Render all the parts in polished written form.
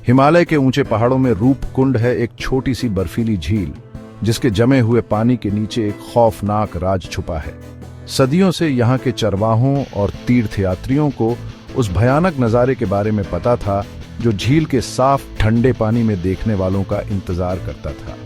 हिमालय के ऊंचे पहाड़ों में रूपकुंड है एक छोटी सी बर्फीली झील, जिसके जमे हुए पानी के नीचे एक खौफनाक राज छुपा है। सदियों से यहाँ के चरवाहों और तीर्थयात्रियों को उस भयानक नज़ारे के बारे में पता था जो झील के साफ ठंडे पानी में देखने वालों का इंतजार करता था।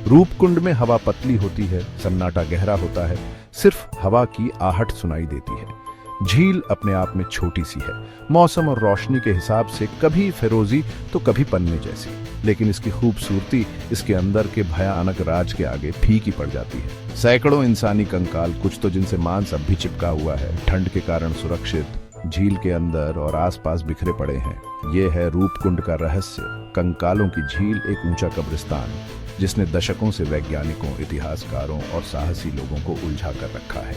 रूपकुंड में हवा पतली होती है, सन्नाटा गहरा होता है, सिर्फ हवा की आहट सुनाई देती है। झील अपने आप में छोटी सी है, मौसम और रोशनी के हिसाब से कभी फिरोजी तो कभी पन्ने जैसी, लेकिन इसकी खूबसूरती इसके अंदर के भयानक राज के आगे फीकी पड़ जाती है। सैकड़ों इंसानी कंकाल, कुछ तो जिनसे मांस अब भी चिपका हुआ है, ठंड के कारण सुरक्षित झील के अंदर और आसपास बिखरे पड़े हैं। ये है रूपकुंड का रहस्य, कंकालों की झील, एक ऊंचा कब्रिस्तान जिसने दशकों से वैज्ञानिकों, इतिहासकारों और साहसी लोगों को उलझा कर रखा है।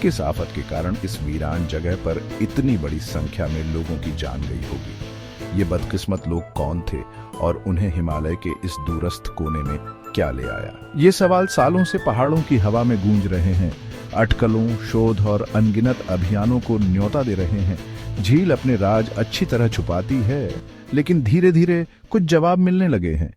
किस आफत के कारण इस वीरान जगह पर इतनी बड़ी संख्या में लोगों की जान गई होगी? ये बदकिस्मत लोग कौन थे और उन्हें हिमालय के इस दूरस्थ कोने में क्या ले आया? ये सवाल सालों से पहाड़ों की हवा में गूंज रहे हैं, अटकलों, शोध और अनगिनत अभियानों को न्योता दे रहे हैं। झील अपने राज अच्छी तरह छुपाती है, लेकिन धीरे धीरे कुछ जवाब मिलने लगे हैं।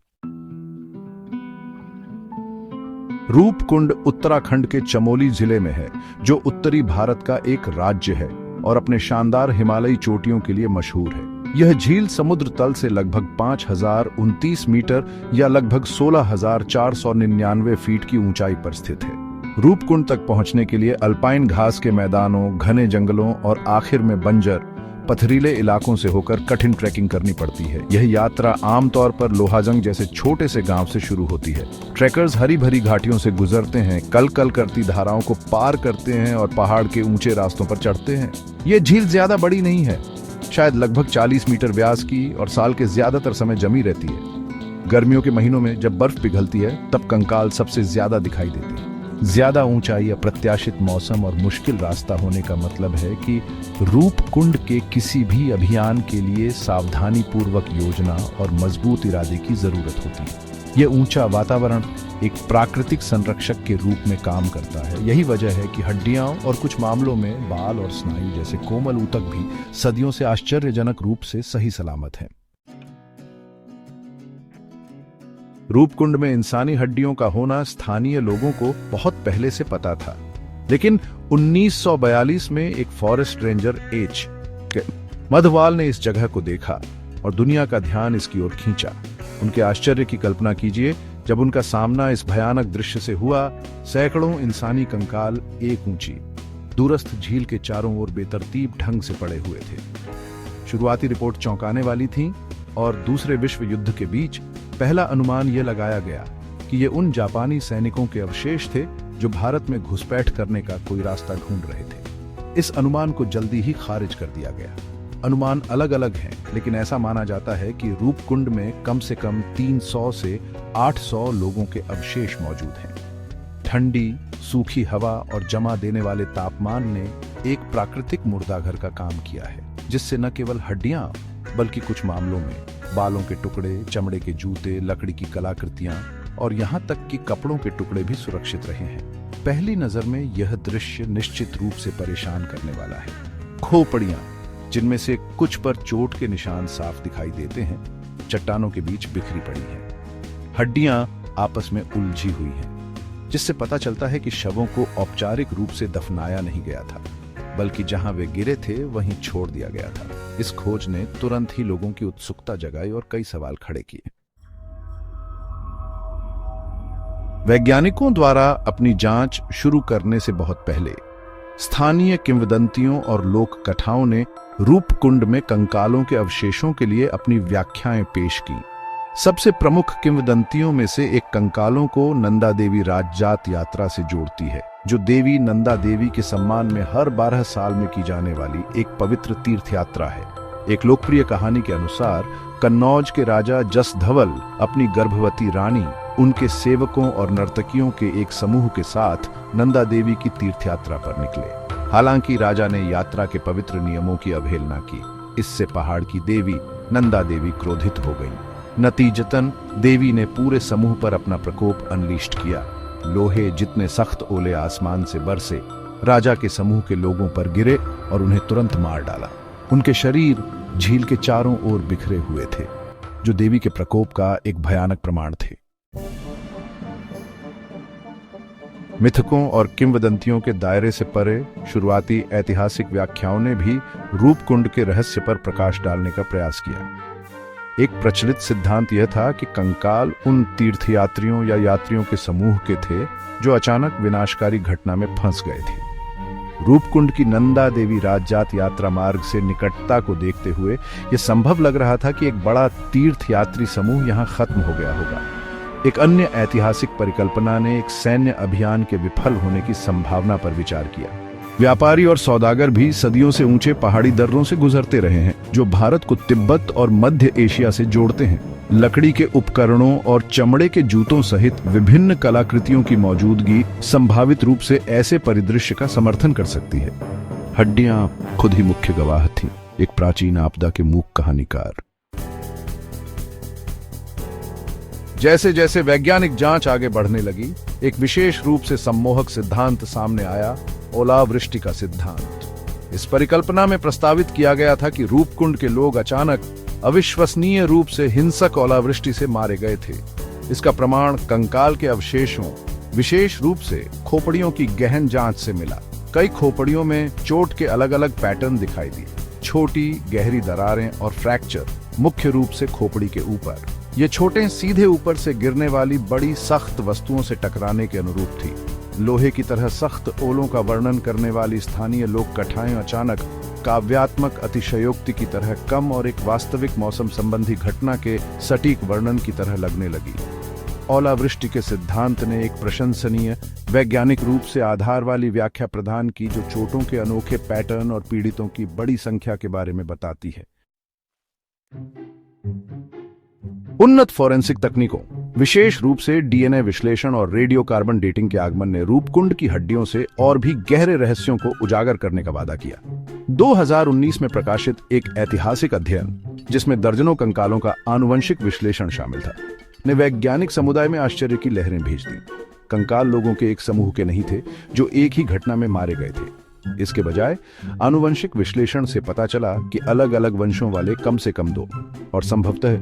रूपकुंड उत्तराखंड के चमोली जिले में है, जो उत्तरी भारत का एक राज्य है और अपने शानदार हिमालयी चोटियों के लिए मशहूर है। यह झील समुद्र तल से लगभग 5029 मीटर या लगभग 16,499 फीट की ऊंचाई पर स्थित है। रूपकुंड तक पहुंचने के लिए अल्पाइन घास के मैदानों, घने जंगलों और आखिर में बंजर पथरीले इलाकों से होकर कठिन ट्रैकिंग करनी पड़ती है। यह यात्रा आमतौर पर लोहाजंग जैसे छोटे से गांव से शुरू होती है। ट्रैकर्स हरी भरी घाटियों से गुजरते हैं, कल कल करती धाराओं को पार करते हैं और पहाड़ के ऊंचे रास्तों पर चढ़ते हैं। यह झील ज्यादा बड़ी नहीं है, शायद लगभग 40 मीटर व्यास की, और साल के ज्यादातर समय जमी रहती है। गर्मियों के महीनों में जब बर्फ पिघलती है तब कंकाल सबसे ज्यादा दिखाई देती है। ज्यादा ऊंचाई, अप्रत्याशित मौसम और मुश्किल रास्ता होने का मतलब है कि रूपकुंड के किसी भी अभियान के लिए सावधानी पूर्वक योजना और मजबूत इरादे की जरूरत होती है। यह ऊंचा वातावरण एक प्राकृतिक संरक्षक के रूप में काम करता है। यही वजह है कि हड्डियां और कुछ मामलों में बाल और स्नायु जैसे कोमल ऊतक भी सदियों से आश्चर्यजनक रूप से सही सलामत हैं। रूपकुंड में इंसानी हड्डियों का होना स्थानीय लोगों को बहुत पहले से पता था, लेकिन 1942 में एक फॉरेस्ट रेंजर एच मधवाल ने इस जगह को देखा और दुनिया का ध्यान इसकी ओर खींचा। उनके आश्चर्य की कल्पना कीजिए जब उनका सामना इस भयानक दृश्य से हुआ। सैकड़ों इंसानी कंकाल एक ऊंची दूरस्थ झील के चारों ओर बेतरतीब ढंग से पड़े हुए थे। शुरुआती रिपोर्ट चौंकाने वाली थी और दूसरे विश्व युद्ध के बीच पहला अनुमान यह लगाया गया कि ये उन जापानी सैनिकों के अवशेष थे जो भारत में घुसपैठ करने का कोई रास्ता ढूंढ रहे थे। इस अनुमान को जल्दी ही खारिज कर दिया गया। अनुमान अलग अलग हैं, लेकिन ऐसा माना जाता है कि रूपकुंड में कम से कम 300 से 800 लोगों के अवशेष मौजूद हैं। ठंडी, सूखी हवा और जमा देने वाले तापमान ने एक प्राकृतिक मुर्दाघर का काम किया है, जिससे न केवल हड्डियां बल्कि कुछ मामलों में बालों के टुकड़े, चमड़े के जूते, लकड़ी की कलाकृतियां और यहां तक कि कपड़ों के टुकड़े भी सुरक्षित रहे हैं। पहली नजर में यह दृश्य निश्चित रूप से परेशान करने वाला है। खोपड़ियां, जिनमें से कुछ पर चोट के निशान साफ दिखाई देते हैं, चट्टानों के बीच बिखरी पड़ी हैं। हड्डियां आपस में उलझी हुई हैं, जिससे पता चलता है कि शवों को औपचारिक रूप से दफनाया नहीं गया था, बल्कि जहां वे गिरे थे वहीं छोड़ दिया गया था। इस खोज ने तुरंत ही लोगों की उत्सुकता जगाई और कई सवाल खड़े किए। वैज्ञानिकों द्वारा अपनी जांच शुरू करने से बहुत पहले स्थानीय किंवदंतियों और लोक कथाओं ने रूपकुंड में कंकालों के अवशेषों के लिए अपनी व्याख्याएं पेश की। सबसे प्रमुख किंवदंतियों में से एक कंकालों को नंदा देवी राजजात यात्रा से जोड़ती है, जो देवी नंदा देवी के सम्मान में हर 12 साल में की जाने वाली एक पवित्र तीर्थ यात्रा है। एक लोकप्रिय कहानी के अनुसार कन्नौज के राजा जसधवल अपनी गर्भवती रानी, उनके सेवकों और नर्तकियों के एक समूह के साथ नंदा देवी की तीर्थ यात्रा पर निकले। हालांकि राजा ने यात्रा के पवित्र नियमों की अवहेलना की। इससे पहाड़ की देवी नंदा देवी क्रोधित हो गईं। नतीजतन देवी ने पूरे समूह पर अपना प्रकोप अनलीस्ट किया। लोहे जितने सख्त ओले आसमान से बरसे, राजा के समूह के लोगों पर गिरे और उन्हें तुरंत मार डाला। उनके शरीर झील के चारों ओर बिखरे हुए थे। जो देवी के प्रकोप का एक भयानक प्रमाण थे। मिथकों और किंवदंतियों के दायरे से परे शुरुआती ऐतिहासिक व्याख्याओं ने भी रूपकुंड के रहस्य पर प्रकाश डालने का प्रयास किया। एक प्रचलित सिद्धांत यह था कि कंकाल उन तीर्थयात्रियों या यात्रियों के समूह के थे जो अचानक विनाशकारी घटना में फंस गए थे। रूपकुंड की नंदा देवी राजजात यात्रा मार्ग से निकटता को देखते हुए यह संभव लग रहा था कि एक बड़ा तीर्थयात्री समूह यहां खत्म हो गया होगा। एक अन्य ऐतिहासिक परिकल्पना ने एक सैन्य अभियान के विफल होने की संभावना पर विचार किया। व्यापारी और सौदागर भी सदियों से ऊंचे पहाड़ी दर्रों से गुजरते रहे हैं जो भारत को तिब्बत और मध्य एशिया से जोड़ते हैं। लकड़ी के उपकरणों और चमड़े के जूतों सहित विभिन्न कलाकृतियों की मौजूदगी संभावित रूप से ऐसे परिदृश्य का समर्थन कर सकती है। हड्डियां खुद ही मुख्य गवाह थीं, एक प्राचीन आपदा के मूक कहानीकार। जैसे जैसे वैज्ञानिक जांच आगे बढ़ने लगी, एक विशेष रूप से सम्मोहक सिद्धांत सामने आया, ओलावृष्टि का सिद्धांत। इस परिकल्पना में प्रस्तावित किया गया था कि रूपकुंड के लोग अचानक अविश्वसनीय रूप से हिंसक ओलावृष्टि से मारे गए थे। इसका प्रमाण कंकाल के अवशेषों, विशेष रूप से खोपड़ियों की गहन जांच से मिला। कई खोपड़ियों में चोट के अलग अलग पैटर्न दिखाई दिए, छोटी गहरी दरारें और फ्रैक्चर, मुख्य रूप से खोपड़ी के ऊपर। ये छोटे सीधे ऊपर से गिरने वाली बड़ी सख्त वस्तुओं से टकराने के अनुरूप थी। लोहे की तरह सख्त ओलों का वर्णन करने वाली स्थानीय लोक कथाएं अचानक काव्यात्मक अतिशयोक्ति की तरह कम और एक वास्तविक मौसम संबंधी घटना के सटीक वर्णन की तरह लगने लगी। ओलावृष्टि के सिद्धांत ने एक प्रशंसनीय वैज्ञानिक रूप से आधार वाली व्याख्या प्रदान की जो चोटों के अनोखे पैटर्न और पीड़ितों की बड़ी संख्या के बारे में बताती है। उन्नत फोरेंसिक तकनीकों, विशेष रूप से डीएनए विश्लेषण और रेडियो कार्बन डेटिंग के आगमन ने रूपकुंड की हड्डियों से और भी गहरे रहस्यों को उजागर करने का वादा किया। 2019 में प्रकाशित एक ऐतिहासिक अध्ययन, जिसमें दर्जनों कंकालों का आनुवंशिक विश्लेषण शामिल था, ने वैज्ञानिक समुदाय में आश्चर्य की लहरें भेज दी। कंकाल लोगों के एक समूह के नहीं थे जो एक ही घटना में मारे गए थे। इसके बजाय आनुवंशिक विश्लेषण से पता चला कि अलग अलग वंशों वाले कम से कम 2 और संभवतः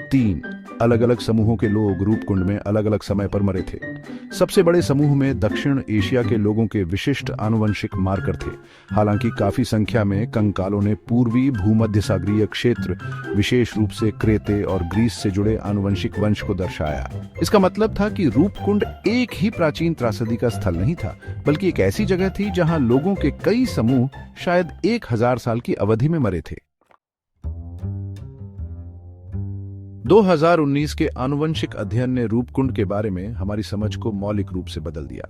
3 अलग अलग समूहों के लोग रूपकुंड में अलग अलग समय पर मरे थे। सबसे बड़े समूह में दक्षिण एशिया के लोगों के विशिष्ट आनुवंशिक मार्कर थे। हालांकि काफी संख्या में कंकालों ने पूर्वी भूमध्य सागरीय क्षेत्र, विशेष रूप से क्रेते और ग्रीस से जुड़े आनुवंशिक वंश को दर्शाया। इसका मतलब था कि रूपकुंड एक ही प्राचीन त्रासदी का स्थल नहीं था, बल्कि एक ऐसी जगह थी जहां लोगों के कई समूह शायद 1000 साल की अवधि में मरे थे। 2019 के आनुवंशिक अध्ययन ने रूपकुंड के बारे में हमारी समझ को मौलिक रूप से बदल दिया।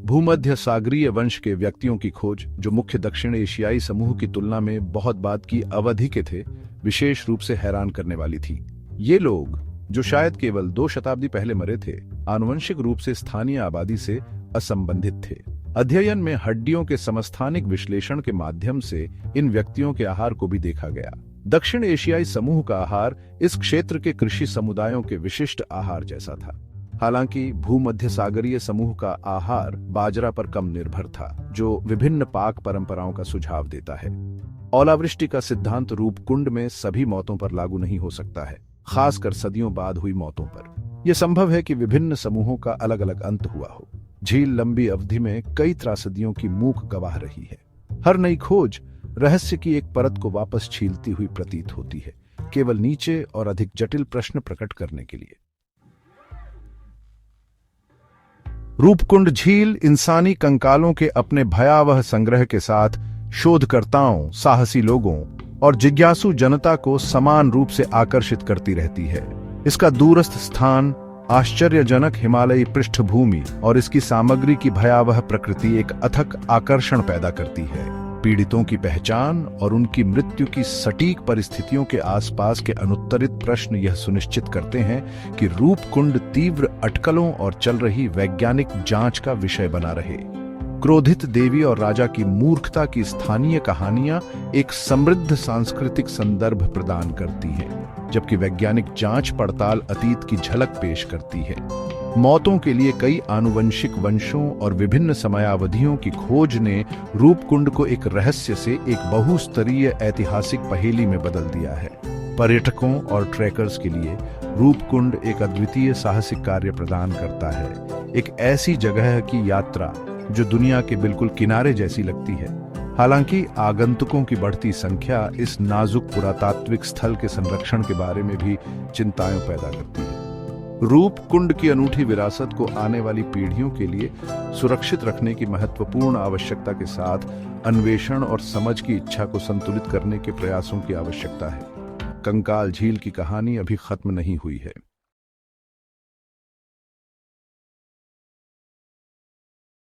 भूमध्य सागरीय वंश के व्यक्तियों की खोज, जो मुख्य दक्षिण एशियाई समूह की तुलना में बहुत बाद की अवधि के थे, विशेष रूप से हैरान करने वाली थी। ये लोग, जो शायद केवल 2 शताब्दी पहले मरे थे, आनुवंशिक रूप से स्थानीय आबादी से असंबंधित थे। अध्ययन में हड्डियों के समस्थानिक विश्लेषण के माध्यम से इन व्यक्तियों के आहार को भी देखा गया। दक्षिण एशियाई समूह का आहार इस क्षेत्र के कृषि समुदायों के विशिष्ट आहार जैसा था। हालांकि भूमध्य सागरीय समूह का आहार बाजरा पर कम निर्भर था, जो विभिन्न पाक परंपराओं का सुझाव देता है। ओलावृष्टि का सिद्धांत रूपकुंड में सभी मौतों पर लागू नहीं हो सकता है, खासकर सदियों बाद हुई मौतों पर। यह संभव है कि विभिन्न समूहों का अलग अलग अंत हुआ हो। झील लंबी अवधि में कई त्रासदियों की मूक गवाह रही है। हर नई खोज रहस्य की एक परत को वापस छीलती हुई प्रतीत होती है, केवल नीचे और अधिक जटिल प्रश्न प्रकट करने के लिए। रूपकुंड झील इंसानी कंकालों के अपने भयावह संग्रह के साथ शोधकर्ताओं, साहसी लोगों और जिज्ञासु जनता को समान रूप से आकर्षित करती रहती है। इसका दूरस्थ स्थान, आश्चर्यजनक हिमालयी पृष्ठभूमि और इसकी सामग्री की भयावह प्रकृति एक अथक आकर्षण पैदा करती है। पीड़ितों की पहचान और उनकी मृत्यु की सटीक परिस्थितियों के आसपास के अनुत्तरित प्रश्न यह सुनिश्चित करते हैं कि रूपकुंड तीव्र अटकलों और चल रही वैज्ञानिक जांच का विषय बना रहे। क्रोधित देवी और राजा की मूर्खता की स्थानीय कहानियां एक समृद्ध सांस्कृतिक संदर्भ प्रदान करती हैं, जबकि वैज्ञानिक जांच पड़ताल अतीत की झलक पेश करती है। मौतों के लिए कई आनुवंशिक वंशों और विभिन्न समयावधियों की खोज ने रूपकुंड को एक रहस्य से एक बहुस्तरीय ऐतिहासिक पहेली में बदल दिया है। पर्यटकों और ट्रैकर्स के लिए रूपकुंड एक अद्वितीय साहसिक कार्य प्रदान करता है। एक ऐसी जगह की यात्रा जो दुनिया के बिल्कुल किनारे जैसी लगती है। हालांकि आगंतुकों की बढ़ती संख्या इस नाजुक पुरातात्विक स्थल के संरक्षण के बारे में भी चिंताएं पैदा करती है। रूपकुंड की अनूठी विरासत को आने वाली पीढ़ियों के लिए सुरक्षित रखने की महत्वपूर्ण आवश्यकता के साथ अन्वेषण और समझ की इच्छा को संतुलित करने के प्रयासों की आवश्यकता है। कंकाल झील की कहानी अभी खत्म नहीं हुई है।